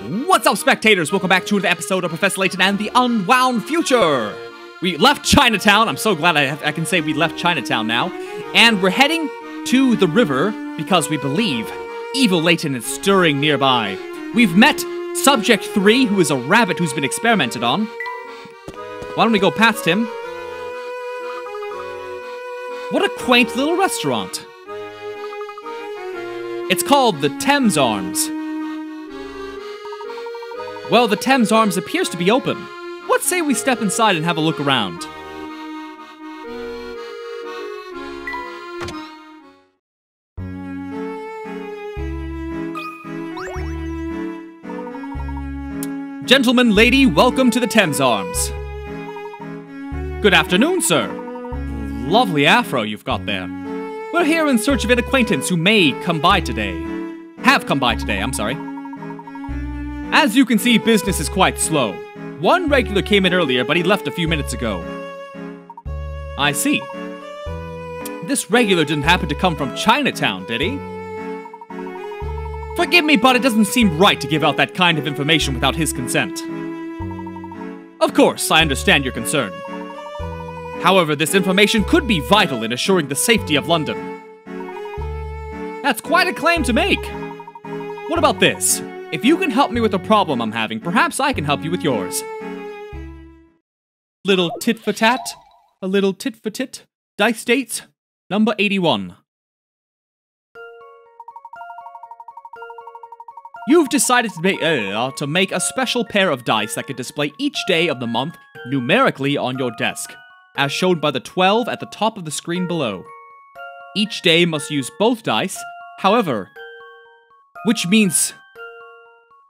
What's up, spectators? Welcome back to another episode of Professor Layton and the Unwound Future! We left Chinatown. I'm so glad I can say we left Chinatown now. And we're heading to the river because we believe evil Layton is stirring nearby. We've met Subject 3, who is a rabbit who's been experimented on. Why don't we go past him? What a quaint little restaurant. It's called the Thames Arms. Well, the Thames Arms appears to be open. What say we step inside and have a look around? Gentleman, lady, welcome to the Thames Arms. Good afternoon, sir. Lovely afro you've got there. We're here in search of an acquaintance who may come by today. Have come by today, I'm sorry. As you can see, business is quite slow. One regular came in earlier, but he left a few minutes ago. I see. This regular didn't happen to come from Chinatown, did he? Forgive me, but it doesn't seem right to give out that kind of information without his consent. Of course, I understand your concern. However, this information could be vital in assuring the safety of London. That's quite a claim to make. What about this? If you can help me with a problem I'm having, perhaps I can help you with yours. Little tit for tat, a little tit for tit. Dice dates, number 81. You've decided to make a special pair of dice that can display each day of the month numerically on your desk, as shown by the 12 at the top of the screen below. Each day must use both dice, however, which means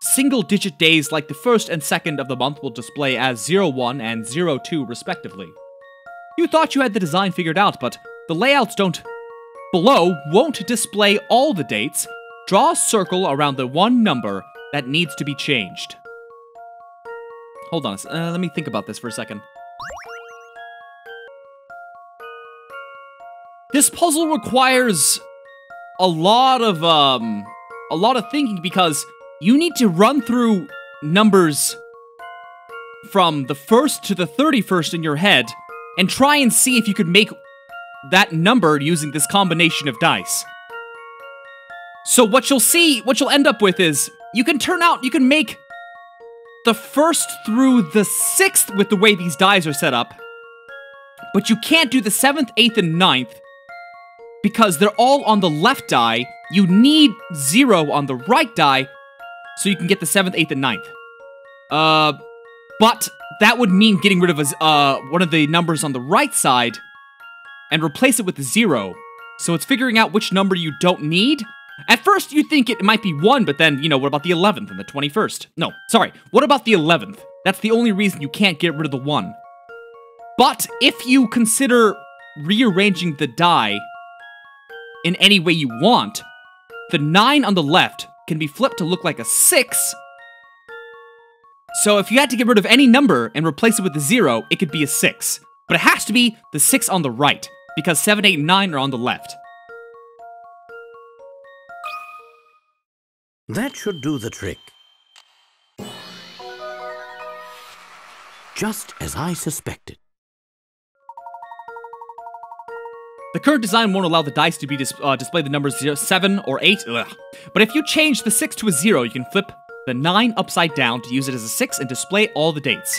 single-digit days like the 1st and 2nd of the month will display as 01 and 02 respectively. You thought you had the design figured out, but the layouts below won't display all the dates. Draw a circle around the one number that needs to be changed. Hold on, let me think about this for a second. This puzzle requires a lot of thinking because you need to run through numbers from the 1st to the 31st in your head and try and see if you could make that number using this combination of dice. So what you'll end up with is, you can make the 1st through the 6th with the way these dice are set up, but you can't do the 7th, 8th, and 9th because they're all on the left die. You need 0 on the right die so you can get the 7th, 8th, and 9th. But that would mean getting rid of one of the numbers on the right side and replace it with the 0. So it's figuring out which number you don't need. At first, you think it might be 1, but then, what about the 11th and the 21st? No, sorry, what about the 11th? That's the only reason you can't get rid of the 1. But if you consider rearranging the die in any way you want, the 9 on the left can be flipped to look like a 6. So if you had to get rid of any number and replace it with a 0, it could be a 6. But it has to be the 6 on the right, because 7, 8, and 9 are on the left. That should do the trick. Just as I suspected. The current design won't allow the dice to be display the numbers 7 or 8. Ugh. But if you change the 6 to a 0, you can flip the 9 upside down to use it as a 6 and display all the dates.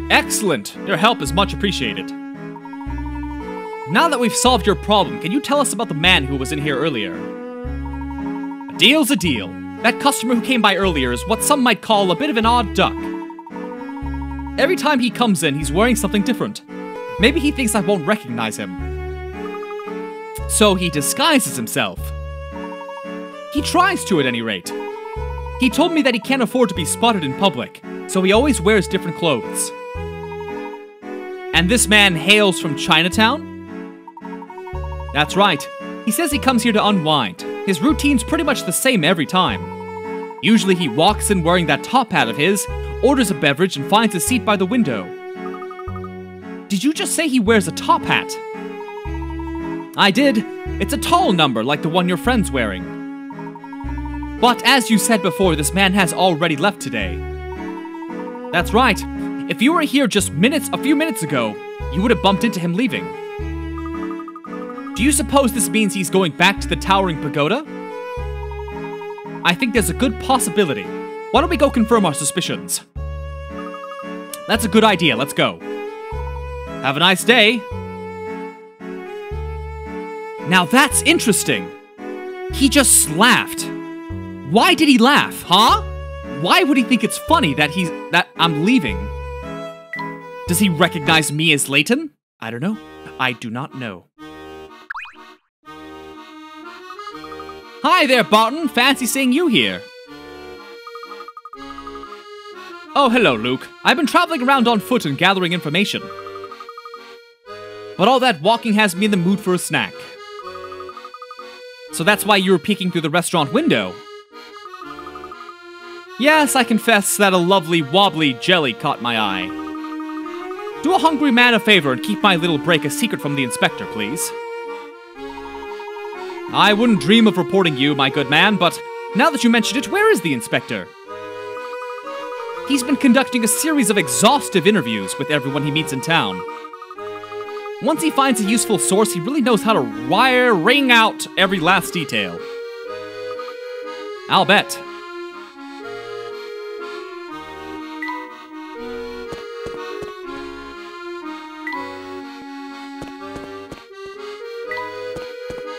Excellent! Your help is much appreciated. Now that we've solved your problem, can you tell us about the man who was in here earlier? A deal's a deal. That customer who came by earlier is what some might call a bit of an odd duck. Every time he comes in, he's wearing something different. Maybe he thinks I won't recognize him. So he disguises himself. He tries to, at any rate. He told me that he can't afford to be spotted in public, so he always wears different clothes. And this man hails from Chinatown? That's right. He says he comes here to unwind. His routine's pretty much the same every time. Usually he walks in wearing that top hat of his, orders a beverage, and finds a seat by the window. Did you just say he wears a top hat? I did. It's a tall number, like the one your friend's wearing. But as you said before, this man has already left today. That's right. If you were here just a few minutes ago, you would have bumped into him leaving. Do you suppose this means he's going back to the towering pagoda? I think there's a good possibility. Why don't we go confirm our suspicions? That's a good idea, let's go. Have a nice day. Now that's interesting. He just laughed. Why did he laugh, huh? Why would he think it's funny that I'm leaving? Does he recognize me as Layton? I don't know. I do not know. Hi there, Barton. Fancy seeing you here. Oh, hello, Luke. I've been traveling around on foot and gathering information. But all that walking has me in the mood for a snack. So that's why you were peeking through the restaurant window. Yes, I confess that a lovely wobbly jelly caught my eye. Do a hungry man a favor and keep my little break a secret from the inspector, please. I wouldn't dream of reporting you, my good man, but now that you mentioned it, where is the inspector? He's been conducting a series of exhaustive interviews with everyone he meets in town. Once he finds a useful source, he really knows how to wring out every last detail. I'll bet.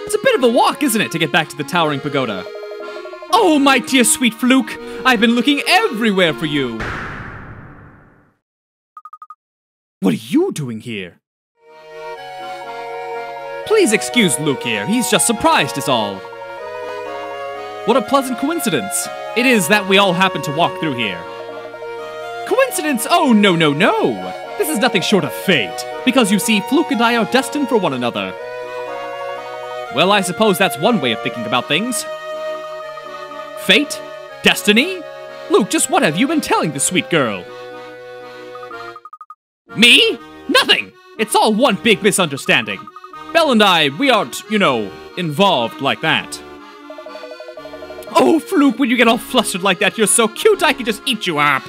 It's a bit of a walk, isn't it, to get back to the towering pagoda? Oh, my dear sweet Fluke, I've been looking everywhere for you. What are you doing here? Please excuse Luke here, he's just surprised is all. What a pleasant coincidence. It is that we all happen to walk through here. Coincidence? Oh, no, no, no. This is nothing short of fate, because you see, Fluke and I are destined for one another. Well, I suppose that's one way of thinking about things. Fate? Destiny? Luke, just what have you been telling the sweet girl? Me? Nothing! It's all one big misunderstanding. Belle and I, we aren't, involved like that. Oh, Fluke, when you get all flustered like that, you're so cute I could just eat you up.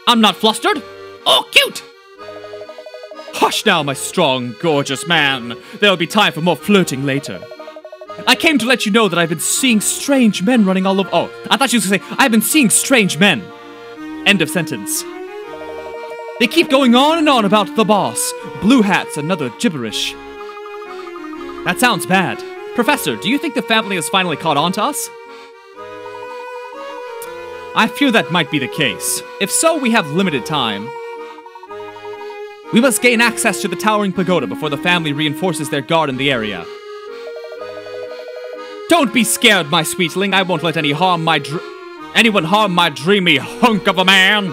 I'm not flustered. Oh, cute! Hush now, my strong, gorgeous man. There'll be time for more flirting later. I came to let you know that I've been seeing strange men running all over— Oh, I thought you were going to say, I've been seeing strange men. End of sentence. They keep going on and on about the boss, blue hats, and other gibberish. That sounds bad. Professor, do you think the family has finally caught on to us? I fear that might be the case. If so, we have limited time. We must gain access to the towering pagoda before the family reinforces their guard in the area. Don't be scared, my sweetling. I won't let anyone harm my dreamy hunk of a man.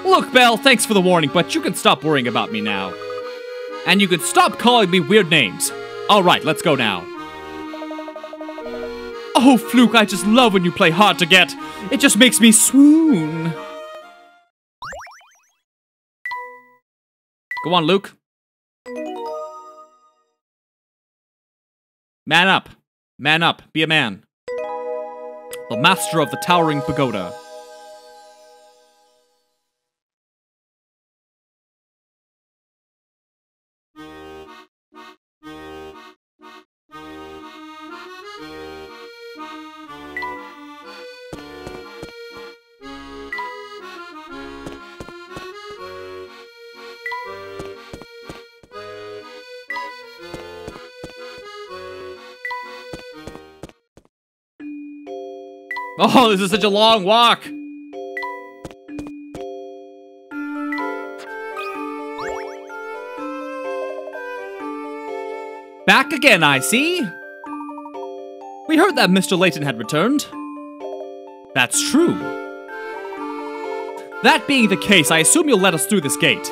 Look, Belle, thanks for the warning, but you can stop worrying about me now. And you can stop calling me weird names. All right, let's go now. Oh, Fluke, I just love when you play hard to get. It just makes me swoon. Go on, Luke. Man up. Man up. Be a man. The master of the towering pagoda. Oh, this is such a long walk! Back again, I see! We heard that Mr. Layton had returned. That's true. That being the case, I assume you'll let us through this gate.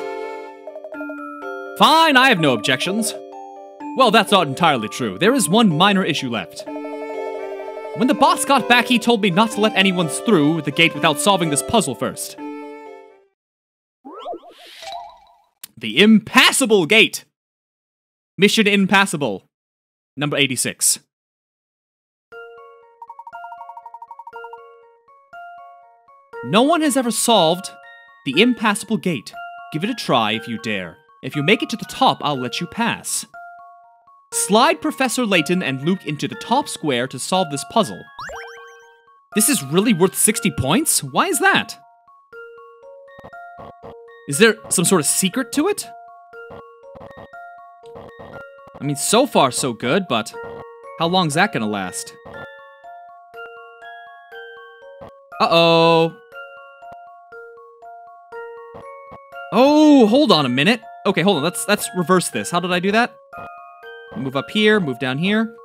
Fine, I have no objections. Well, that's not entirely true. There is one minor issue left. When the boss got back, he told me not to let anyone through the gate without solving this puzzle first. The impassable gate! Mission Impassable. Number 86. No one has ever solved the impassable gate. Give it a try if you dare. If you make it to the top, I'll let you pass. Slide Professor Layton and Luke into the top square to solve this puzzle. This is really worth 60 points? Why is that? Is there some sort of secret to it? I mean, so far so good, but how long's that gonna last? Uh-oh. Oh, hold on a minute. Okay, hold on. Let's reverse this. How did I do that? Move up here, move down here.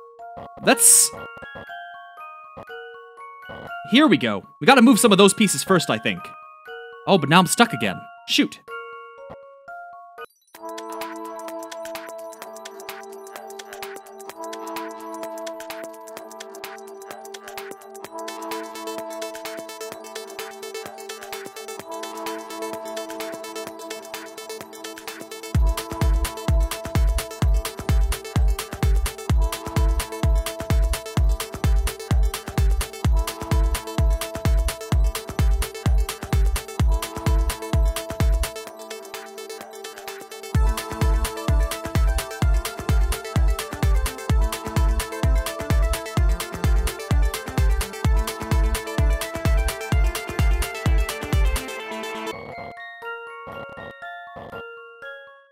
Here we go. We gotta move some of those pieces first, I think. Oh, but now I'm stuck again. Shoot.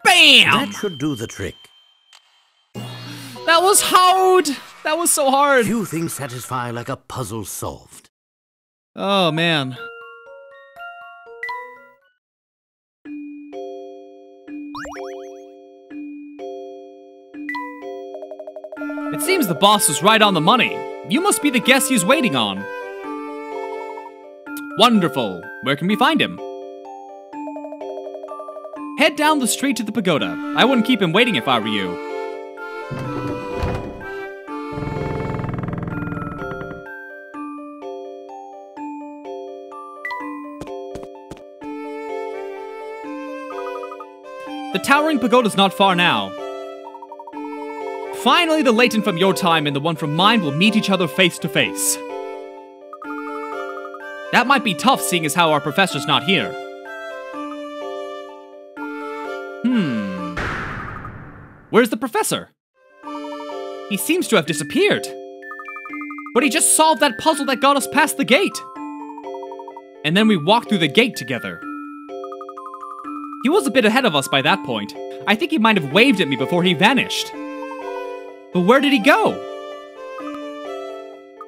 Bam! That should do the trick. That was hard! That was so hard! Few things satisfy like a puzzle solved. Oh, man. It seems the boss was right on the money. You must be the guest he's waiting on. Wonderful. Where can we find him? Head down the street to the pagoda. I wouldn't keep him waiting if I were you. The towering pagoda's not far now. Finally, the Layton from your time and the one from mine will meet each other face to face. That might be tough, seeing as how our professor's not here. Where's the professor? He seems to have disappeared. But he just solved that puzzle that got us past the gate. And then we walked through the gate together. He was a bit ahead of us by that point. I think he might have waved at me before he vanished. But where did he go?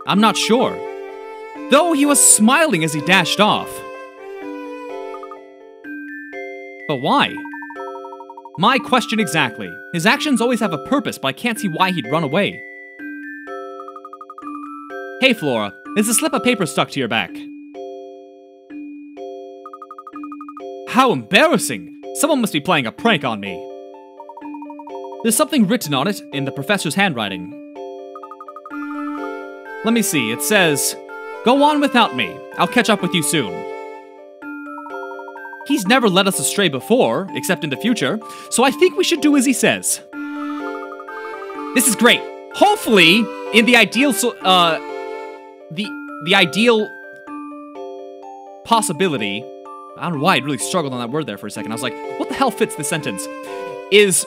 I'm not sure. Though he was smiling as he dashed off. But why? My question exactly. His actions always have a purpose, but I can't see why he'd run away. Hey, Flora. There's a slip of paper stuck to your back. How embarrassing! Someone must be playing a prank on me. There's something written on it in the professor's handwriting. Let me see. It says, "Go on without me. I'll catch up with you soon." He's never led us astray before, except in the future, so I think we should do as he says. This is great. Hopefully, in the ideal, the ideal possibility, I don't know why I really struggled on that word there for a second. I was like, what the hell fits this sentence? Is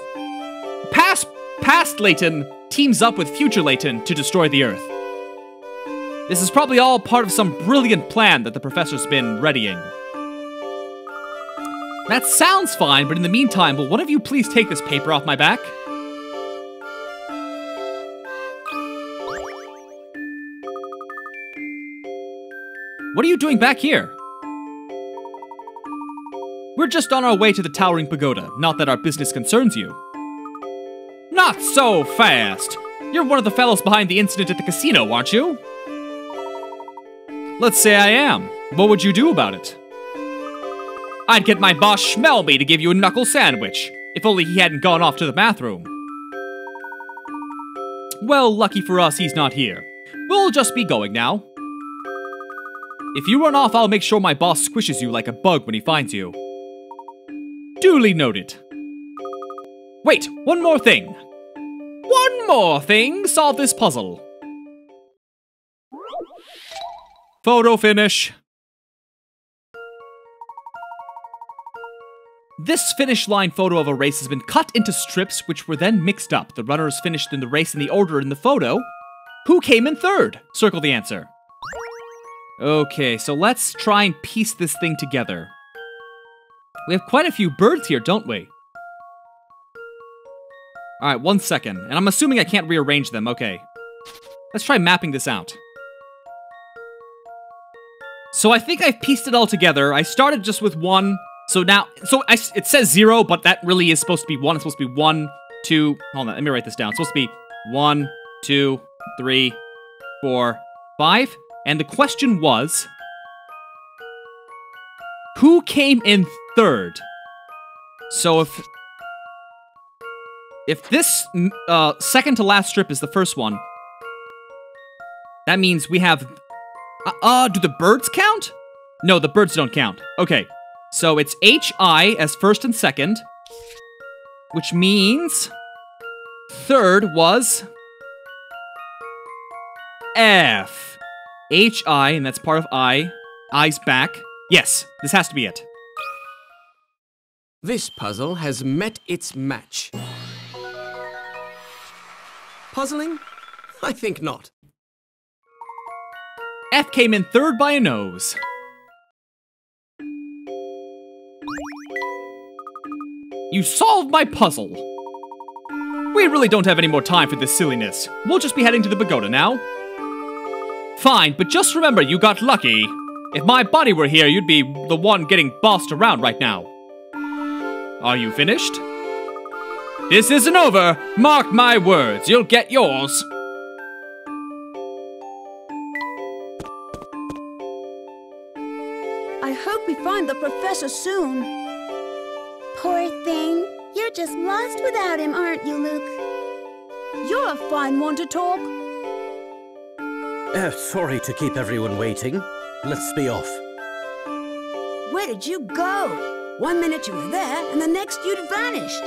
past Layton teams up with future Layton to destroy the Earth. This is probably all part of some brilliant plan that the professor's been readying. That sounds fine, but in the meantime, will one of you please take this paper off my back? What are you doing back here? We're just on our way to the towering pagoda, not that our business concerns you. Not so fast! You're one of the fellows behind the incident at the casino, aren't you? Let's say I am. What would you do about it? I'd get my boss Schmelby to give you a knuckle sandwich, if only he hadn't gone off to the bathroom. Well, lucky for us, he's not here. We'll just be going now. If you run off, I'll make sure my boss squishes you like a bug when he finds you. Duly noted. Wait, one more thing. one more thing. Solve this puzzle. Photo finish. This finish line photo of a race has been cut into strips, which were then mixed up. The runners finished in the race in the order in the photo. Who came in third? Circle the answer. Okay, so let's try and piece this thing together. We have quite a few birds here, don't we? Alright, 1 second. And I'm assuming I can't rearrange them. Okay. Let's try mapping this out. So I think I've pieced it all together. I started just with 1. So now, it says 0, but that really is supposed to be 1. It's supposed to be 1, 2, hold on, let me write this down. It's supposed to be 1, 2, 3, 4, 5. And the question was, who came in third? So if this second to last strip is the first one, that means we have, do the birds count? No, the birds don't count. Okay. So it's HI as first and second, which means third was F. HI, and that's part of I. I's back. Yes, this has to be it. This puzzle has met its match. Puzzling? I think not. F came in third by a nose. You solved my puzzle. We really don't have any more time for this silliness. We'll just be heading to the Pagoda now. Fine, but just remember you got lucky. If my body were here, you'd be the one getting bossed around right now. Are you finished? This isn't over. Mark my words, you'll get yours. I hope we find the professor soon. Poor thing. You're just lost without him, aren't you, Luke? You're a fine one to talk. Sorry to keep everyone waiting. Let's be off. Where did you go? 1 minute you were there, and the next you'd vanished.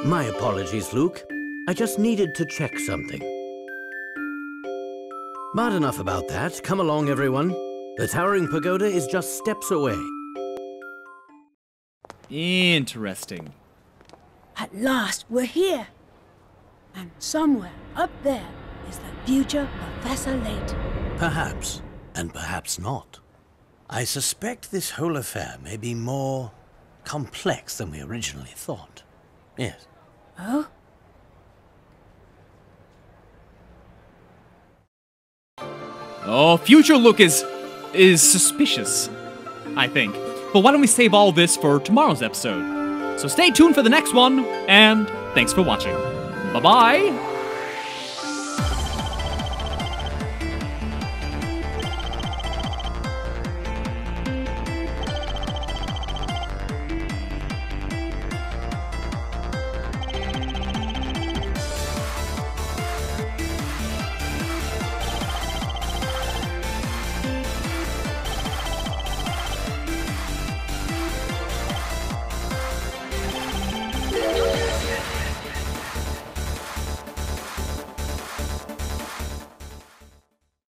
My apologies, Luke. I just needed to check something. But enough about that. Come along, everyone. The towering pagoda is just steps away. Interesting. At last, we're here. And somewhere up there is the future Professor Layton. Perhaps, and perhaps not. I suspect this whole affair may be more complex than we originally thought. Yes. Oh? Oh, future look is suspicious, I think. But why don't we save all this for tomorrow's episode? So stay tuned for the next one, and thanks for watching. Bye-bye!